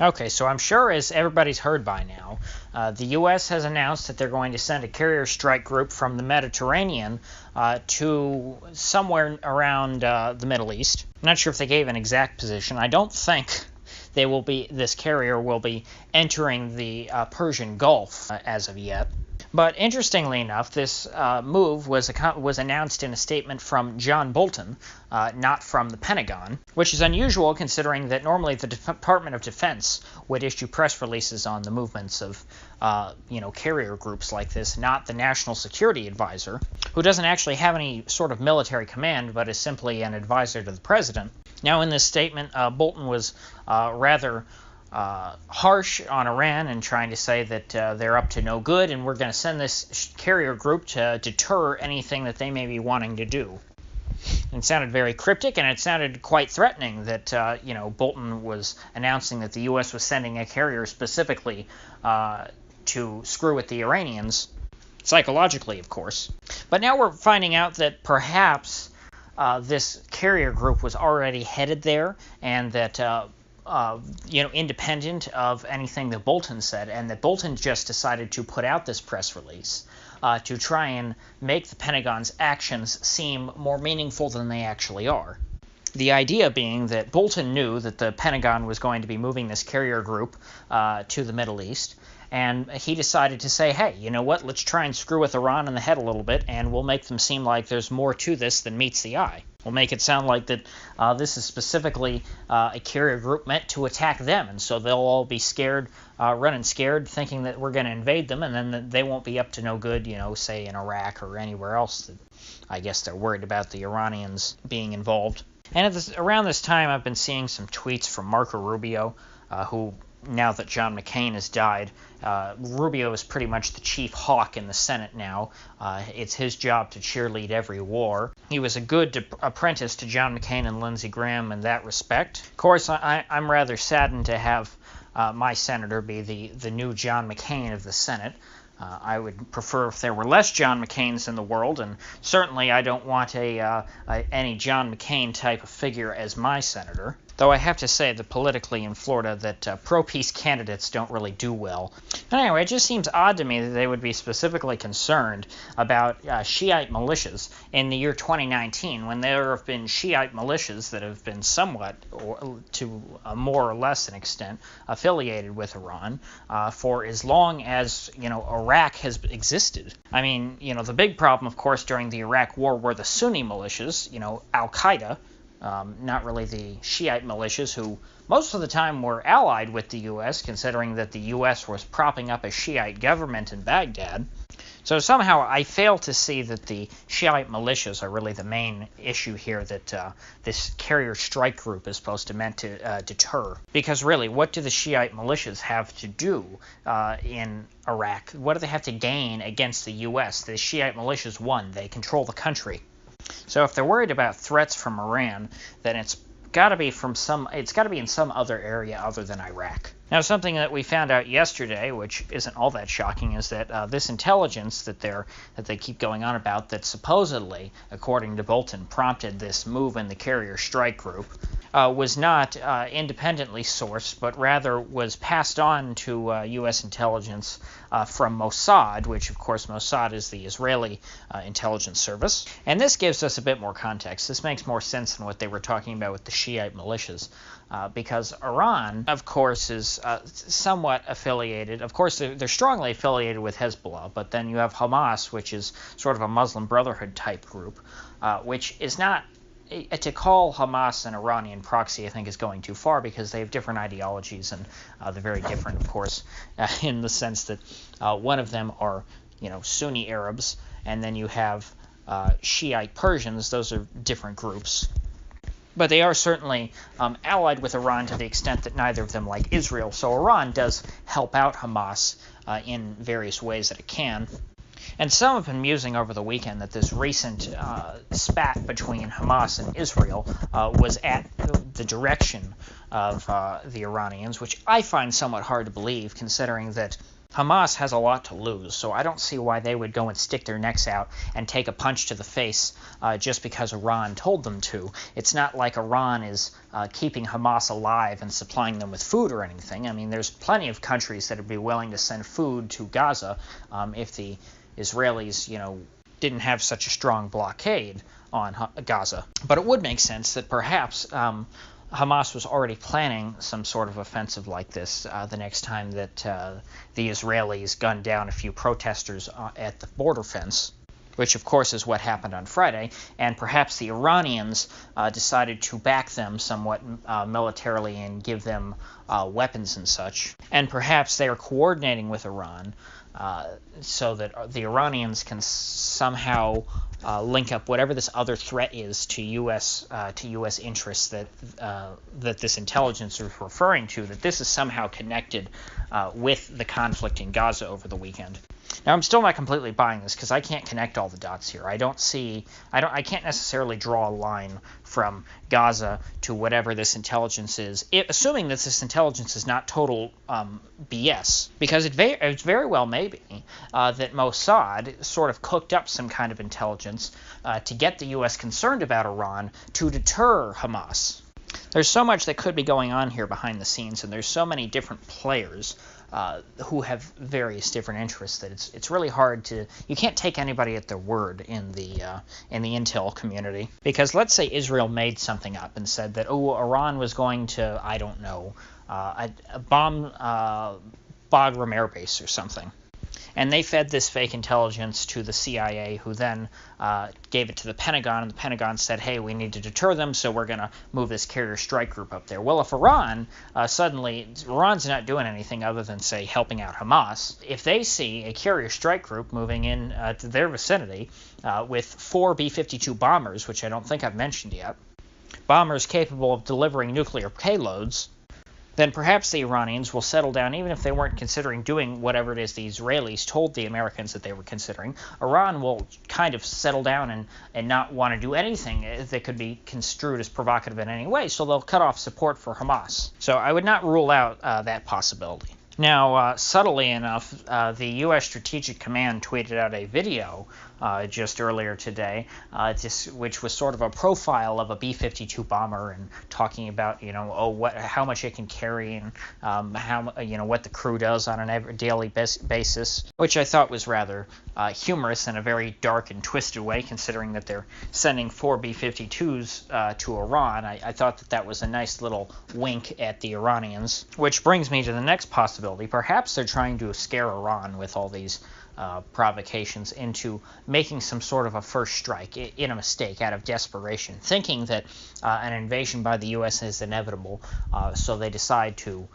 Okay, so I'm sure, as everybody's heard by now, the U.S. has announced that they're going to send a carrier strike group from the Mediterranean to somewhere around the Middle East. I'm not sure if they gave an exact position. I don't think this carrier will be entering the Persian Gulf as of yet. But interestingly enough, this move was announced in a statement from John Bolton, not from the Pentagon, which is unusual considering that normally the Department of Defense would issue press releases on the movements of carrier groups like this, not the National Security Advisor, who doesn't actually have any sort of military command but is simply an advisor to the president. Now, in this statement, Bolton was rather harsh on Iran and trying to say that they're up to no good and we're going to send this carrier group to deter anything that they may be wanting to do. It sounded very cryptic, and it sounded quite threatening that Bolton was announcing that the U.S. was sending a carrier specifically to screw with the Iranians, psychologically, of course. But now we're finding out that perhaps this carrier group was already headed there, and that independent of anything that Bolton said, and that Bolton just decided to put out this press release to try and make the Pentagon's actions seem more meaningful than they actually are. The idea being that Bolton knew that the Pentagon was going to be moving this carrier group to the Middle East, and he decided to say, hey, you know what, let's try and screw with Iran in the head a little bit, and we'll make them seem like there's more to this than meets the eye. We'll make it sound like that this is specifically a carrier group meant to attack them, and so they'll all be scared, running scared, thinking that we're going to invade them, and then they won't be up to no good, say in Iraq or anywhere else that I guess they're worried about the Iranians being involved. And around this time, I've been seeing some tweets from Marco Rubio, who, now that John McCain has died, Rubio is pretty much the chief hawk in the Senate now. It's his job to cheerlead every war. He was a good apprentice to John McCain and Lindsey Graham in that respect. Of course, I'm rather saddened to have my senator be the new John McCain of the Senate. I would prefer if there were less John McCains in the world, and certainly I don't want any John McCain type of figure as my senator. Though I have to say that politically in Florida that pro-peace candidates don't really do well. But anyway, it just seems odd to me that they would be specifically concerned about Shiite militias in the year 2019 when there have been Shiite militias that have been somewhat, or to a more or less an extent, affiliated with Iran for as long as Iraq has existed. I mean, the big problem, of course, during the Iraq War were the Sunni militias, Al-Qaeda. Not really the Shiite militias, who most of the time were allied with the U.S., considering that the U.S. was propping up a Shiite government in Baghdad. So somehow I fail to see that the Shiite militias are really the main issue here that this carrier strike group is supposed to meant to deter. Because really, what do the Shiite militias have to do in Iraq? What do they have to gain against the U.S.? The Shiite militias won. They control the country. So if they're worried about threats from Iran, then it's got to be in some other area other than Iraq. Now, something that we found out yesterday, which isn't all that shocking, is that this intelligence that they keep going on about, that supposedly, according to Bolton, prompted this move in the carrier strike group, was not independently sourced, but rather was passed on to U.S. intelligence from Mossad, which, of course, Mossad is the Israeli intelligence service. And this gives us a bit more context. This makes more sense than what they were talking about with the Shiite militias. Because Iran, of course, is somewhat affiliated. Of course, they're strongly affiliated with Hezbollah, but then you have Hamas, which is sort of a Muslim Brotherhood type group, which is not. To call Hamas an Iranian proxy, I think, is going too far because they have different ideologies, and they're very different, of course, in the sense that one of them are, Sunni Arabs, and then you have Shiite Persians. Those are different groups. But they are certainly allied with Iran to the extent that neither of them like Israel. So Iran does help out Hamas in various ways that it can. And some have been musing over the weekend that this recent spat between Hamas and Israel was at the direction of the Iranians, which I find somewhat hard to believe, considering that Hamas has a lot to lose, so I don't see why they would go and stick their necks out and take a punch to the face just because Iran told them to. It's not like Iran is keeping Hamas alive and supplying them with food or anything. I mean, there's plenty of countries that would be willing to send food to Gaza if the Israelis, didn't have such a strong blockade on Gaza. But it would make sense that perhaps Hamas was already planning some sort of offensive like this the next time that the Israelis gunned down a few protesters at the border fence, which of course is what happened on Friday, and perhaps the Iranians decided to back them somewhat militarily and give them weapons and such. And perhaps they are coordinating with Iran so that the Iranians can somehow link up whatever this other threat is to U.S. interests that this intelligence is referring to, that this is somehow connected with the conflict in Gaza over the weekend. Now, I'm still not completely buying this because I can't connect all the dots here. I can't necessarily draw a line from Gaza to whatever this intelligence is, assuming that this intelligence is not total BS, because it very well may be that Mossad sort of cooked up some kind of intelligence to get the U.S. concerned about Iran to deter Hamas. There's so much that could be going on here behind the scenes, and there's so many different players who have various different interests that it's really hard to. You can't take anybody at their word in the intel community, because let's say Israel made something up and said that Iran was going to, I don't know, bomb Bagram Air Base or something. And they fed this fake intelligence to the CIA, who then gave it to the Pentagon, and the Pentagon said, hey, we need to deter them, so we're going to move this carrier strike group up there. Well, if Iran's not doing anything other than, say, helping out Hamas, if they see a carrier strike group moving in to their vicinity with 4 B-52 bombers, which I don't think I've mentioned yet, bombers capable of delivering nuclear payloads, then perhaps the Iranians will settle down, even if they weren't considering doing whatever it is the Israelis told the Americans that they were considering. Iran will kind of settle down and not want to do anything that could be construed as provocative in any way, so they'll cut off support for Hamas. So I would not rule out that possibility. Now, subtly enough, the U.S. Strategic Command tweeted out a video just earlier today, which was sort of a profile of a B-52 bomber and talking about, how much it can carry and what the crew does on a daily basis, which I thought was rather humorous in a very dark and twisted way, considering that they're sending 4 B-52s to Iran. I thought that was a nice little wink at the Iranians, which brings me to the next possibility. Perhaps they're trying to scare Iran with all these provocations into making some sort of a first strike in a mistake out of desperation, thinking that an invasion by the U.S. is inevitable, so they decide to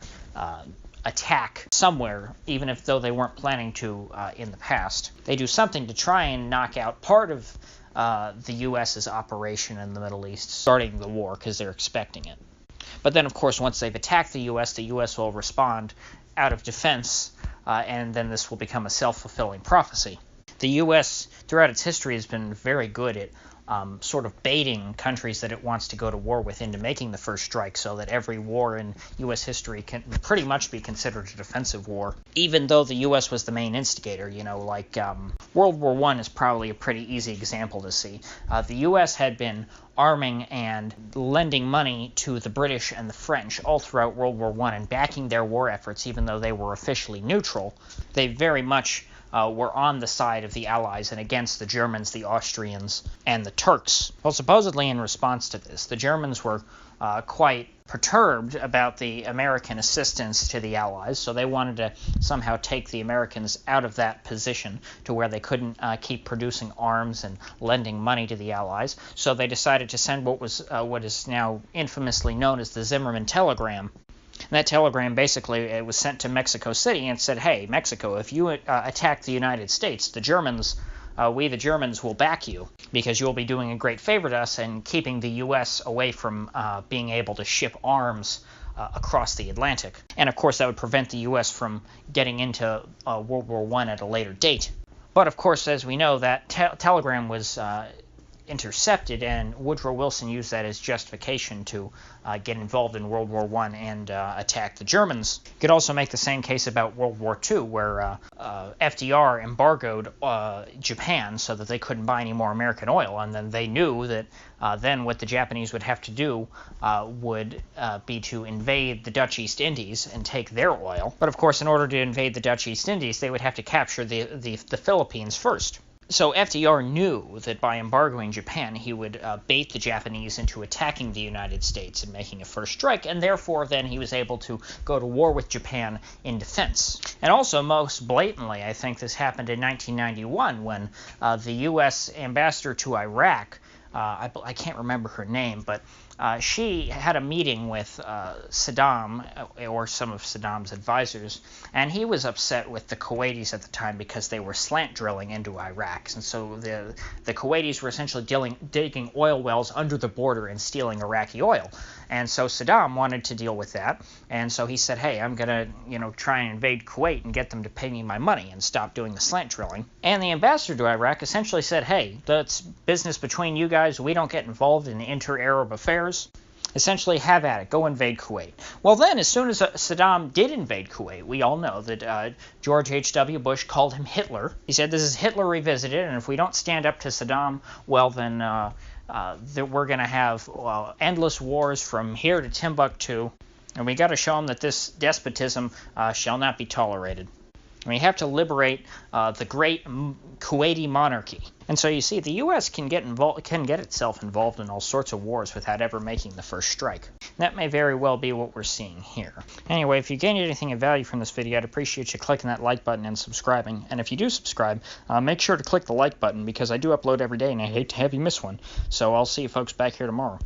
attack somewhere, even though they weren't planning to in the past. They do something to try and knock out part of the U.S.'s operation in the Middle East, starting the war, because they're expecting it. But then, of course, once they've attacked the U.S. will respond out of defense, and then this will become a self-fulfilling prophecy. The U.S., throughout its history, has been very good at sort of baiting countries that it wants to go to war with into making the first strike, so that every war in U.S. history can pretty much be considered a defensive war, even though the U.S. was the main instigator. World War I is probably a pretty easy example to see. The U.S. had been arming and lending money to the British and the French all throughout World War I and backing their war efforts, even though they were officially neutral. They very much were on the side of the Allies and against the Germans, the Austrians, and the Turks. Well, supposedly in response to this, the Germans were quite perturbed about the American assistance to the Allies, so they wanted to somehow take the Americans out of that position to where they couldn't keep producing arms and lending money to the Allies. So they decided to send what is now infamously known as the Zimmerman telegram. And that telegram basically it was sent to Mexico City and said, hey, Mexico, if you attack the United States, we the Germans will back you, because you'll be doing a great favor to us and keeping the U.S. away from being able to ship arms across the Atlantic. And of course that would prevent the U.S. from getting into World War I at a later date. But of course, as we know, that telegram was intercepted, and Woodrow Wilson used that as justification to get involved in World War I and attack the Germans. You could also make the same case about World War II, where FDR embargoed Japan so that they couldn't buy any more American oil, and then they knew that then what the Japanese would have to do would be to invade the Dutch East Indies and take their oil. But of course, in order to invade the Dutch East Indies, they would have to capture the Philippines first. So FDR knew that by embargoing Japan, he would bait the Japanese into attacking the United States and making a first strike, and therefore then he was able to go to war with Japan in defense. And also, most blatantly, I think this happened in 1991 when the U.S. ambassador to Iraq, I can't remember her name, but she had a meeting with Saddam, or some of Saddam's advisors, and he was upset with the Kuwaitis at the time because they were slant drilling into Iraq. And so the Kuwaitis were essentially digging oil wells under the border and stealing Iraqi oil. And so Saddam wanted to deal with that, and so he said, hey, I'm going to try and invade Kuwait and get them to pay me my money and stop doing the slant drilling. And the ambassador to Iraq essentially said, hey, that's business between you guys. We don't get involved in inter-Arab affairs. Essentially, have at it. Go invade Kuwait. Well, then, as soon as Saddam did invade Kuwait, we all know that George H.W. Bush called him Hitler. He said, this is Hitler revisited, and if we don't stand up to Saddam, well, then that we're going to have endless wars from here to Timbuktu, and we got to show him that this despotism shall not be tolerated. We have to liberate the great Kuwaiti monarchy. And so you see, the U.S. can get itself involved in all sorts of wars without ever making the first strike. That may very well be what we're seeing here. Anyway, if you gained anything of value from this video, I'd appreciate you clicking that like button and subscribing. And if you do subscribe, make sure to click the like button, because I do upload every day and I hate to have you miss one. So I'll see you folks back here tomorrow.